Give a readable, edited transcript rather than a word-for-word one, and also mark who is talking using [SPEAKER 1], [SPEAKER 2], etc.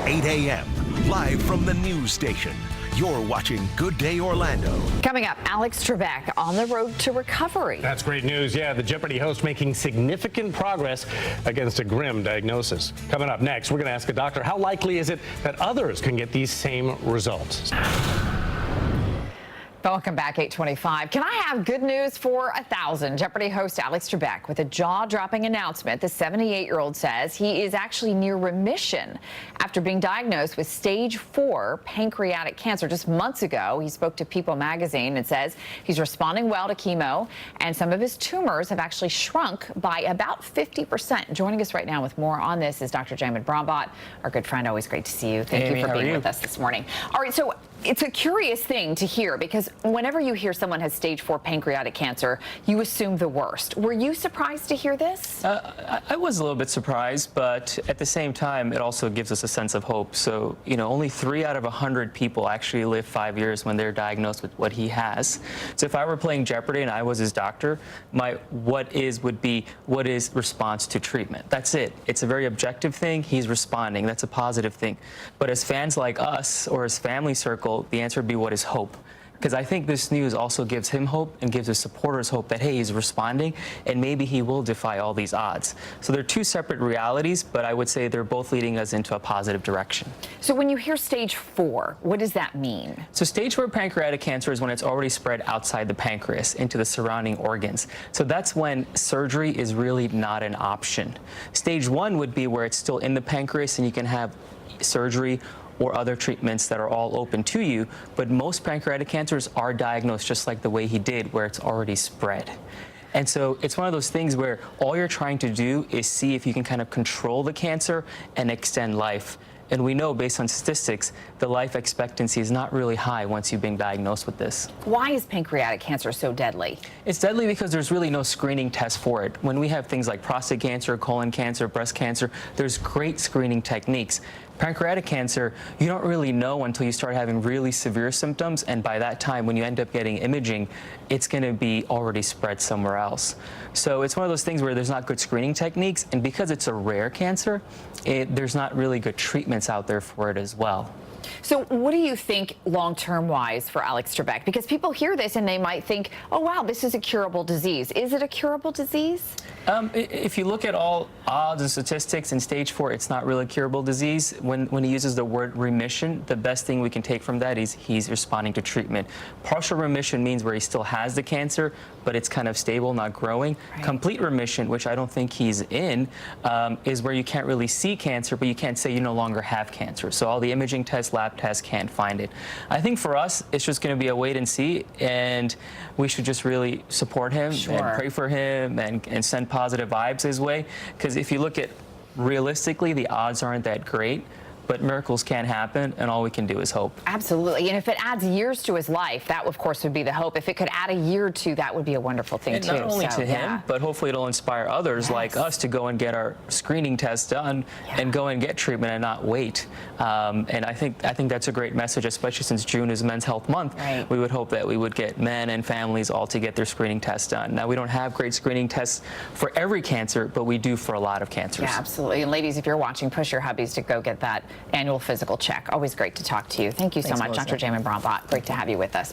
[SPEAKER 1] 8 a.m., live from the news station. You're watching Good Day Orlando.
[SPEAKER 2] Coming up, Alex Trebek on the road to recovery.
[SPEAKER 3] That's great news. Yeah, the Jeopardy host making significant progress against a grim diagnosis. Coming up next, we're going to ask a doctor, how likely is it that others can get these same results?
[SPEAKER 2] Welcome back, 8:25. Can I have good news for 1,000? Jeopardy host Alex Trebek with a jaw-dropping announcement. The 78-year-old says he is actually near remission after being diagnosed with stage 4 pancreatic cancer just months ago. He spoke to People magazine and says he's responding well to chemo, and some of his tumors have actually shrunk by about 50%. Joining us right now with more on this is Dr. Jamin Brombaugh, our good friend. Always great to see you. Thank you for being with us this morning. All right, so it's a curious thing to hear because whenever you hear someone has stage 4 pancreatic cancer, you assume the worst. Were you surprised to hear this?
[SPEAKER 4] I was a little bit surprised, but at the same time, it also gives us a sense of hope. So, only 3 out of 100 people actually live 5 years when they're diagnosed with what he has. So if I were playing Jeopardy and I was his doctor, my what is response to treatment. That's it. It's a very objective thing. He's responding. That's a positive thing. But as fans like us or his family circle, the answer would be what is hope. Because I think this news also gives him hope and gives his supporters hope that, hey, he's responding and maybe he will defy all these odds. So they're 2 separate realities, but I would say they're both leading us into a positive direction.
[SPEAKER 2] So when you hear stage 4, what does that mean?
[SPEAKER 4] So stage 4 pancreatic cancer is when it's already spread outside the pancreas into the surrounding organs. So that's when surgery is really not an option. Stage 1 would be where it's still in the pancreas and you can have surgery or other treatments that are all open to you, but most pancreatic cancers are diagnosed just like the way he did, where it's already spread. And so it's one of those things where all you're trying to do is see if you can kind of control the cancer and extend life. And we know, based on statistics, the life expectancy is not really high once you've been diagnosed with this.
[SPEAKER 2] Why is pancreatic cancer so deadly?
[SPEAKER 4] It's deadly because there's really no screening test for it. When we have things like prostate cancer, colon cancer, breast cancer, there's great screening techniques. Pancreatic cancer, you don't really know until you start having really severe symptoms, and by that time, when you end up getting imaging, it's going to be already spread somewhere else. So it's one of those things where there's not good screening techniques, and because it's a rare cancer, there's not really good treatments out there for it as well.
[SPEAKER 2] So what do you think long-term wise for Alex Trebek? Because people hear this and they might think, oh, wow, this is a curable disease. Is it a curable disease?
[SPEAKER 4] If you look at all odds and statistics in stage 4, it's not really a curable disease. When he uses the word remission, the best thing we can take from that is he's responding to treatment. Partial remission means where he still has the cancer, but it's kind of stable, not growing. Right. Complete remission, which I don't think he's in, is where you can't really see cancer, but you can't say you no longer have cancer. So all the imaging tests, lab tests can't find it. I think for us, it's just going to be a wait and see, and we should just really support him and pray for him and send positive vibes his way. Because if you look at realistically, the odds aren't that great. But miracles can happen, and all we can do is hope.
[SPEAKER 2] Absolutely. And if it adds years to his life, that, of course, would be the hope. If it could add a year or 2, that would be a wonderful thing,
[SPEAKER 4] and
[SPEAKER 2] too.
[SPEAKER 4] Not only to him, but hopefully it'll inspire others like us to go and get our screening tests done and go and get treatment and not wait. And I think that's a great message, especially since June is Men's Health Month. Right. We would hope that we would get men and families all to get their screening tests done. Now, we don't have great screening tests for every cancer, but we do for a lot of cancers.
[SPEAKER 2] Yeah, absolutely. And ladies, if you're watching, push your hubbies to go get that annual physical check. Always great to talk to you. Thank you so much, Dr. Jamin Brombaugh. Great to have you with us.